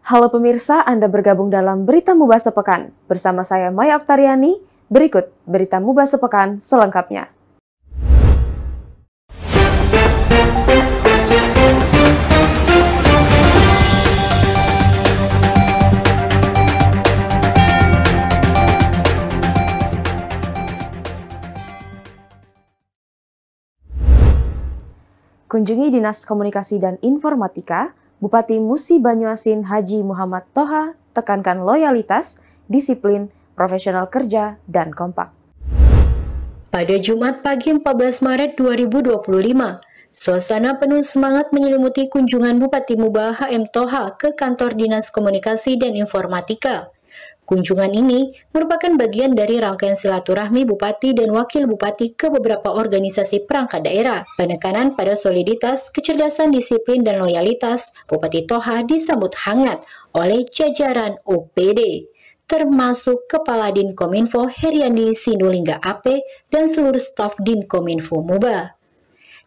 Halo pemirsa, Anda bergabung dalam Berita Mubah Sepekan. Bersama saya Maya Oktariani, berikut Berita Mubah Sepekan selengkapnya. Kunjungi Dinas Komunikasi dan Informatika, Bupati Musi Banyuasin Haji Muhammad Toha tekankan loyalitas, disiplin, profesional kerja, dan kompak. Pada Jumat pagi 14 Maret 2025, suasana penuh semangat menyelimuti kunjungan Bupati Mubah HM Toha ke kantor Dinas Komunikasi dan Informatika. Kunjungan ini merupakan bagian dari rangkaian silaturahmi Bupati dan Wakil Bupati ke beberapa organisasi perangkat daerah. Penekanan pada soliditas, kecerdasan, disiplin, dan loyalitas, Bupati Toha disambut hangat oleh jajaran OPD, termasuk Kepala Dinkominfo Heriandi Sinulinga AP dan seluruh staf Dinkominfo Mubah.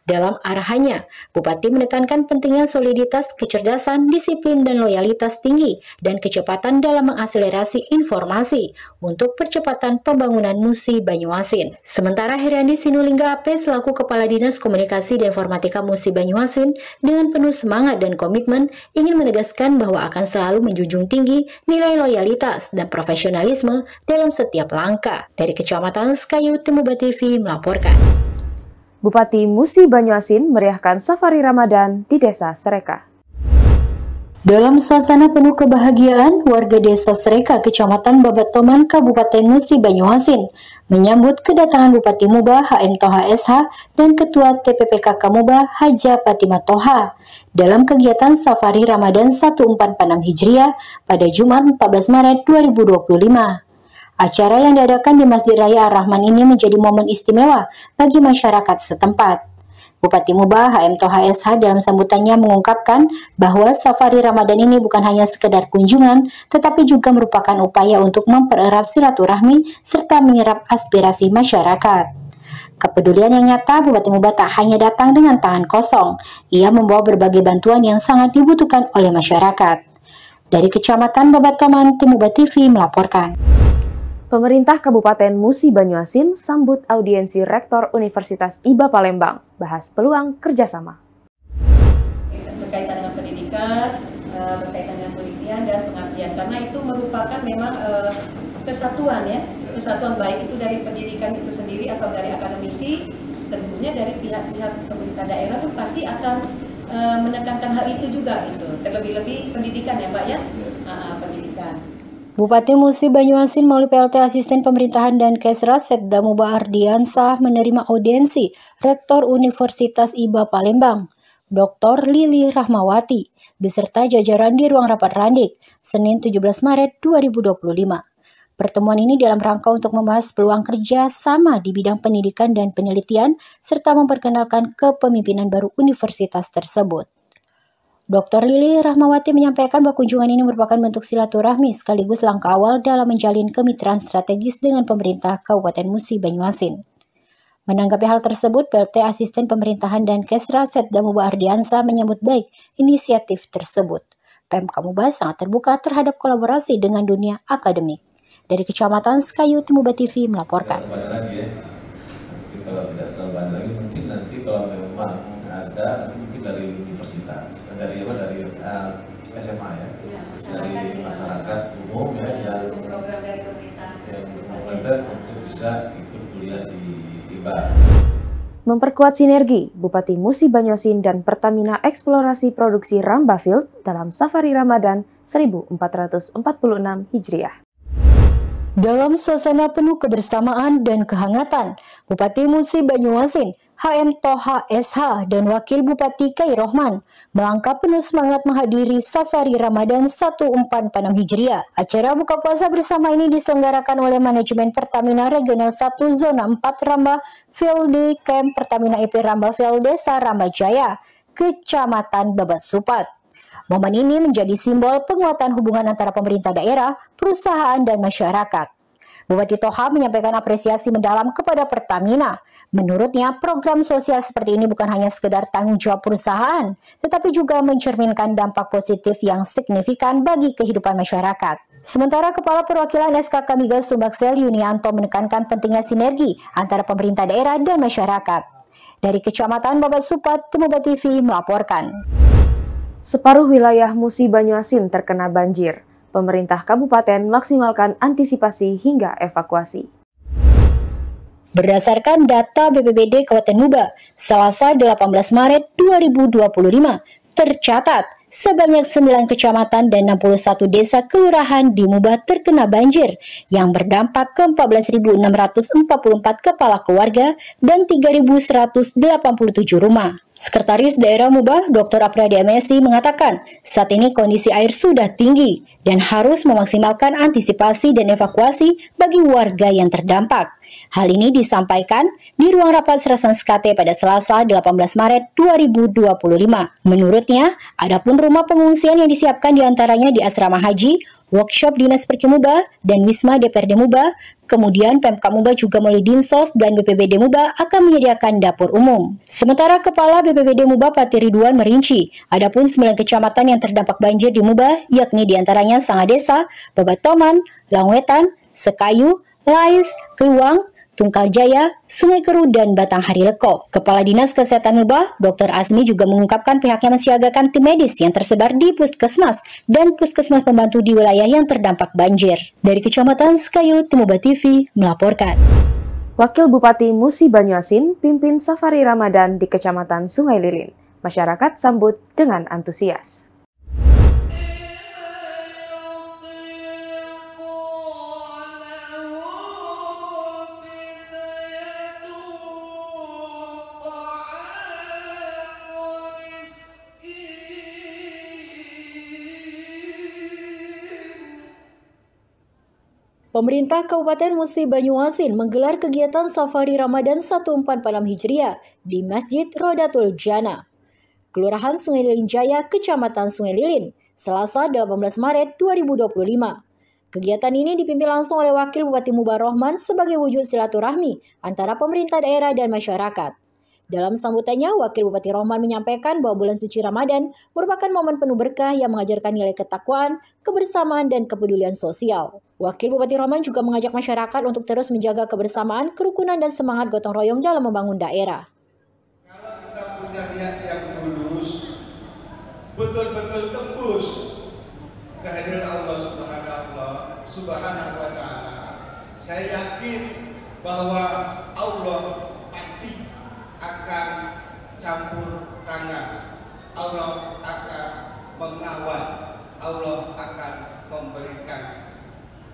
Dalam arahannya, Bupati menekankan pentingnya soliditas, kecerdasan, disiplin, dan loyalitas tinggi, dan kecepatan dalam mengakselerasi informasi untuk percepatan pembangunan Musi Banyuasin. Sementara Heriandi Sinulinga AP selaku Kepala Dinas Komunikasi dan Informatika Musi Banyuasin dengan penuh semangat dan komitmen ingin menegaskan bahwa akan selalu menjunjung tinggi nilai loyalitas dan profesionalisme dalam setiap langkah. Dari Kecamatan Sekayu, Tim Mubah TV melaporkan. Bupati Musi Banyuasin meriahkan safari Ramadan di Desa Sereka. Dalam suasana penuh kebahagiaan, warga Desa Sereka, Kecamatan Babatoman, Kabupaten Musi Banyuasin menyambut kedatangan Bupati Mubah HM Toha SH dan Ketua TPPKK Mubah Haja Fatimah Toha dalam kegiatan Safari Ramadan 1446 Hijriah pada Jumat 14 Maret 2025. Acara yang diadakan di Masjid Raya Ar-Rahman ini menjadi momen istimewa bagi masyarakat setempat. Bupati Mubah HM Toha SH dalam sambutannya mengungkapkan bahwa safari Ramadan ini bukan hanya sekedar kunjungan, tetapi juga merupakan upaya untuk mempererat silaturahmi serta menyerap aspirasi masyarakat. Kepedulian yang nyata, Bupati Mubah tak hanya datang dengan tangan kosong, ia membawa berbagai bantuan yang sangat dibutuhkan oleh masyarakat. Dari Kecamatan Babatoman, Tim Mubah TV melaporkan. Pemerintah Kabupaten Musi Banyuasin sambut audiensi Rektor Universitas IBA Palembang, bahas peluang kerjasama. Berkaitan dengan pendidikan, berkaitan dengan penelitian dan pengabdian, karena itu merupakan memang kesatuan ya, kesatuan baik itu dari pendidikan itu sendiri atau dari akademisi, tentunya dari pihak-pihak pemerintah daerah pun pasti akan menekankan hal itu juga itu, terlebih-lebih pendidikan ya Pak ya, pendidikan. Bupati Musi Banyuasin melalui PLT Asisten Pemerintahan dan Kesra Setda Muba Ardiansah menerima audiensi Rektor Universitas IBA Palembang, Dr. Lili Rahmawati, beserta jajaran di Ruang Rapat Randik, Senin 17 Maret 2025. Pertemuan ini dalam rangka untuk membahas peluang kerja sama di bidang pendidikan dan penelitian, serta memperkenalkan kepemimpinan baru universitas tersebut. Dr. Lili Rahmawati menyampaikan bahwa kunjungan ini merupakan bentuk silaturahmi sekaligus langkah awal dalam menjalin kemitraan strategis dengan pemerintah Kabupaten Musi Banyuasin. Menanggapi hal tersebut, PLT Asisten Pemerintahan dan Kesra Setda Muba Ardiansah menyambut baik inisiatif tersebut. PMK Mubah sangat terbuka terhadap kolaborasi dengan dunia akademik. Dari Kecamatan Sekayu, Tim Mubah TV melaporkan. Kalau tidak terlalu banyak lagi, mungkin nanti kalau memang ada mungkin dari universitas, dari SMA ya, dari masyarakat umum ya, yang program dari pemerintah untuk bisa ikut kuliah di IBA. Memperkuat sinergi, Bupati Musi Banyuasin dan Pertamina eksplorasi produksi Ramba Field dalam Safari Ramadan 1446 Hijriah. Dalam suasana penuh kebersamaan dan kehangatan, Bupati Musi Banyuasin, HM Toha SH dan Wakil Bupati Kairohman melangkah penuh semangat menghadiri Safari Ramadan 1446 Hijriah. Acara buka puasa bersama ini diselenggarakan oleh manajemen Pertamina Regional 1 Zona 4 Ramba Field di Camp Pertamina IP Ramba Field Desa Ramba Jaya, Kecamatan Babat Supat. Momen ini menjadi simbol penguatan hubungan antara pemerintah daerah, perusahaan, dan masyarakat. Bupati Toha menyampaikan apresiasi mendalam kepada Pertamina. Menurutnya, program sosial seperti ini bukan hanya sekedar tanggung jawab perusahaan, tetapi juga mencerminkan dampak positif yang signifikan bagi kehidupan masyarakat. Sementara Kepala Perwakilan SKK Migas Sumbaksel Yunianto menekankan pentingnya sinergi antara pemerintah daerah dan masyarakat. Dari Kecamatan Babat Supat, Temuba TV melaporkan. Separuh wilayah Musi Banyuasin terkena banjir. Pemerintah kabupaten maksimalkan antisipasi hingga evakuasi. Berdasarkan data BPBD Kabupaten Muba, Selasa 18 Maret 2025, tercatat sebanyak 9 kecamatan dan 61 desa kelurahan di Muba terkena banjir yang berdampak ke 14.644 kepala keluarga dan 3.187 rumah. Sekretaris Daerah Muba, Dr. Apriyadi MSI mengatakan, saat ini kondisi air sudah tinggi dan harus memaksimalkan antisipasi dan evakuasi bagi warga yang terdampak. Hal ini disampaikan di ruang rapat Serasan SKT pada Selasa 18 Maret 2025. Menurutnya, adapun rumah pengungsian yang disiapkan diantaranya di Asrama Haji, workshop Dinas Perkim Muba, dan Wisma DPRD Muba. Kemudian Pemkab Muba juga melalui Dinsos dan BPBD Muba akan menyediakan dapur umum. Sementara Kepala BPBD Muba Pati Ridwan merinci, adapun 9 kecamatan yang terdampak banjir di Muba, yakni diantaranya Sangadesa, Babatoman, Langwetan, Sekayu, Lais, Keluang, Tungkal Jaya, Sungai Keru, dan Batang Harileko. Kepala Dinas Kesehatan Muba, Dr. Azmi juga mengungkapkan pihaknya mensiagakan tim medis yang tersebar di puskesmas dan puskesmas pembantu di wilayah yang terdampak banjir. Dari Kecamatan Sekayu, Temuba TV melaporkan. Wakil Bupati Musi Banyuasin pimpin safari Ramadan di Kecamatan Sungai Lilin. Masyarakat sambut dengan antusias. Pemerintah Kabupaten Musi Banyuasin menggelar kegiatan Safari Ramadan 1446 Hijriah di Masjid Rodatul Jannah, Kelurahan Sungai Lilin Jaya, Kecamatan Sungai Lilin, Selasa 18 Maret 2025. Kegiatan ini dipimpin langsung oleh Wakil Bupati Muba Rohman sebagai wujud silaturahmi antara pemerintah daerah dan masyarakat. Dalam sambutannya, Wakil Bupati Rohman menyampaikan bahwa bulan suci Ramadan merupakan momen penuh berkah yang mengajarkan nilai ketakwaan, kebersamaan, dan kepedulian sosial. Wakil Bupati Rohman juga mengajak masyarakat untuk terus menjaga kebersamaan, kerukunan, dan semangat gotong royong dalam membangun daerah. Kalau kita punya niat yang tulus, betul-betul tembus kehadiran Allah Subhanahu wa Ta'ala, saya yakin bahwa Allah pasti akan campur tangan, Allah akan mengawal, Allah akan memberikan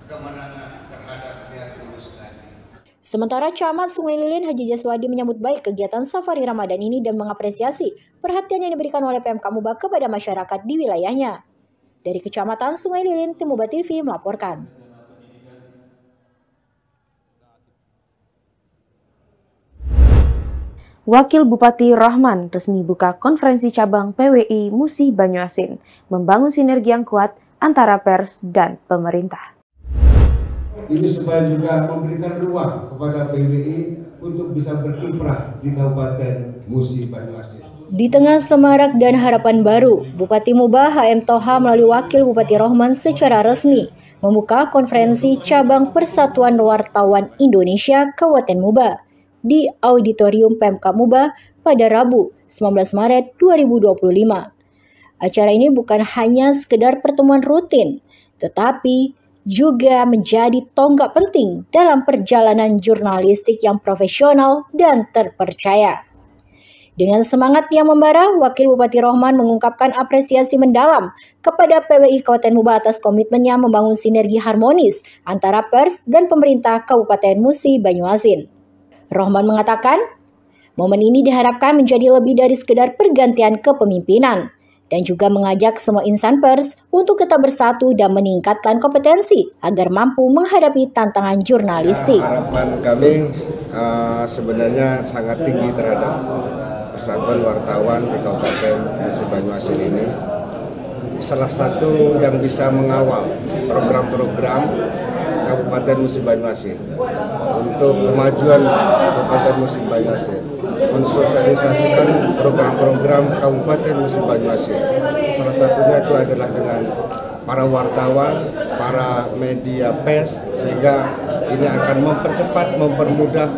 kemenangan terhadap niat tulus tadi. Sementara Camat Sungai Lilin Haji Jaswadi menyambut baik kegiatan Safari Ramadan ini dan mengapresiasi perhatian yang diberikan oleh Pemkab Muba kepada masyarakat di wilayahnya. Dari Kecamatan Sungai Lilin, Temuba TV melaporkan. Wakil Bupati Rohman resmi buka konferensi cabang PWI Musi Banyuasin, membangun sinergi yang kuat antara pers dan pemerintah. Ini supaya juga memberikan ruang kepada PWI untuk bisa berkiprah di Kabupaten Musi Banyuasin. Di tengah semarak dan harapan baru, Bupati Muba HM Toha melalui Wakil Bupati Rohman secara resmi membuka konferensi cabang Persatuan Wartawan Indonesia Kabupaten Muba di Auditorium Pemkab Muba pada Rabu 19 Maret 2025. Acara ini bukan hanya sekedar pertemuan rutin, tetapi juga menjadi tonggak penting dalam perjalanan jurnalistik yang profesional dan terpercaya. Dengan semangat yang membara, Wakil Bupati Rohman mengungkapkan apresiasi mendalam kepada PWI Kabupaten Muba atas komitmennya membangun sinergi harmonis antara pers dan pemerintah Kabupaten Musi Banyuasin. Rohman mengatakan, momen ini diharapkan menjadi lebih dari sekedar pergantian kepemimpinan dan juga mengajak semua insan pers untuk tetap bersatu dan meningkatkan kompetensi agar mampu menghadapi tantangan jurnalistik. Harapan kami sebenarnya sangat tinggi terhadap Persatuan Wartawan di Kabupaten Musi Banyuasin ini. Salah satu yang bisa mengawal program-program Kabupaten Musi Banyuasin untuk kemajuan Kabupaten Musi Banyuasin, mensosialisasikan program-program Kabupaten Musi Banyuasin. Salah satunya itu adalah dengan para wartawan, para media pers, sehingga ini akan mempercepat, mempermudah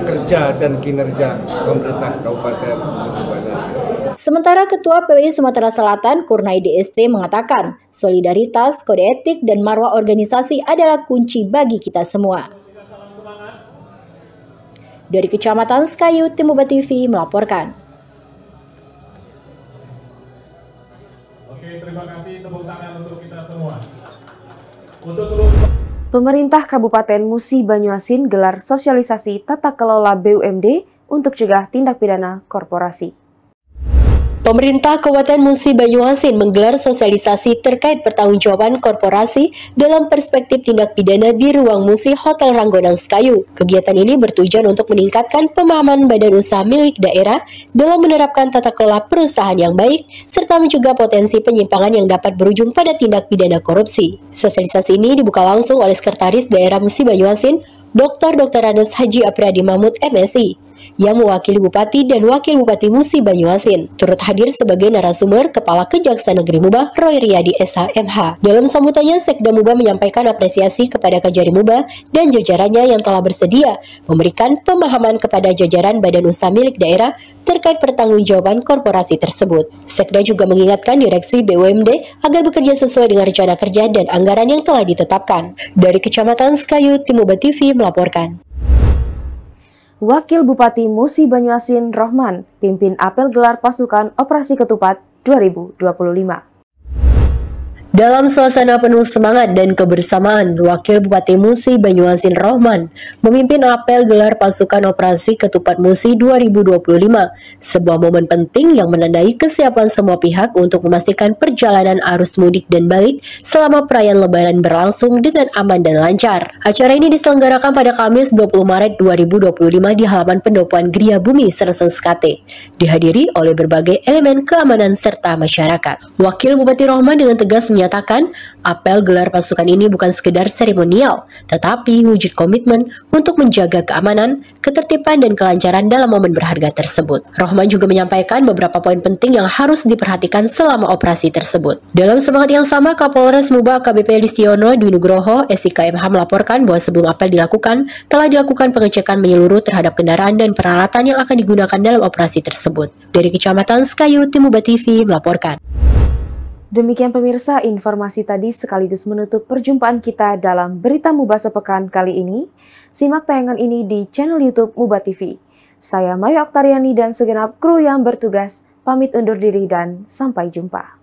kerja dan kinerja pemerintah Kabupaten Musi Banyuasin. Sementara Ketua PWI Sumatera Selatan, Kurnaidi ST, mengatakan solidaritas, kode etik, dan marwah organisasi adalah kunci bagi kita semua. Dari Kecamatan Sekayu, Tim Muba TV melaporkan. Oke, terima kasih, tepuk tangan untuk kita semua. Pemerintah Kabupaten Musi Banyuasin gelar sosialisasi tata kelola BUMD untuk cegah tindak pidana korporasi. Pemerintah Kabupaten Musi Banyuasin menggelar sosialisasi terkait pertanggungjawaban korporasi dalam perspektif tindak pidana di ruang Musi Hotel Ranggonang Sekayu. Kegiatan ini bertujuan untuk meningkatkan pemahaman badan usaha milik daerah dalam menerapkan tata kelola perusahaan yang baik, serta mencegah potensi penyimpangan yang dapat berujung pada tindak pidana korupsi. Sosialisasi ini dibuka langsung oleh Sekretaris Daerah Musi Banyuasin, Dr. Andes Haji Apriyadi Mahmud MSI, yang mewakili Bupati dan Wakil Bupati Musi Banyuasin. Turut hadir sebagai narasumber Kepala Kejaksaan Negeri Muba Roy Riyadi SHMH. Dalam sambutannya, Sekda Muba menyampaikan apresiasi kepada Kajari Muba dan jajarannya yang telah bersedia memberikan pemahaman kepada jajaran badan usaha milik daerah terkait pertanggungjawaban korporasi tersebut. Sekda juga mengingatkan Direksi BUMD agar bekerja sesuai dengan rencana kerja dan anggaran yang telah ditetapkan. Dari Kecamatan Sekayu, Tim Muba TV melaporkan. Wakil Bupati Musi Banyuasin Rohman pimpin apel gelar pasukan Operasi Ketupat 2025. Dalam suasana penuh semangat dan kebersamaan, Wakil Bupati Musi Banyuasin Rohman memimpin apel gelar pasukan Operasi Ketupat Musi 2025, sebuah momen penting yang menandai kesiapan semua pihak untuk memastikan perjalanan arus mudik dan balik selama perayaan Lebaran berlangsung dengan aman dan lancar. Acara ini diselenggarakan pada Kamis 20 Maret 2025 di halaman pendopoan Gria Bumi Sersen Skate, dihadiri oleh berbagai elemen keamanan serta masyarakat. Wakil Bupati Rohman dengan tegas menyatakan apel gelar pasukan ini bukan sekedar seremonial, tetapi wujud komitmen untuk menjaga keamanan, ketertiban, dan kelancaran dalam momen berharga tersebut. Rohman juga menyampaikan beberapa poin penting yang harus diperhatikan selama operasi tersebut. Dalam semangat yang sama, Kapolres Muba AKBP Listiono Dwi Nugroho SIKMH melaporkan bahwa sebelum apel dilakukan, telah dilakukan pengecekan menyeluruh terhadap kendaraan dan peralatan yang akan digunakan dalam operasi tersebut. Dari Kecamatan Sekayu, Tim Muba TV melaporkan. Demikian pemirsa, informasi tadi sekaligus menutup perjumpaan kita dalam Berita Muba sepekan kali ini. Simak tayangan ini di channel YouTube Muba TV. Saya Mayu Aktariani dan segenap kru yang bertugas pamit undur diri dan sampai jumpa.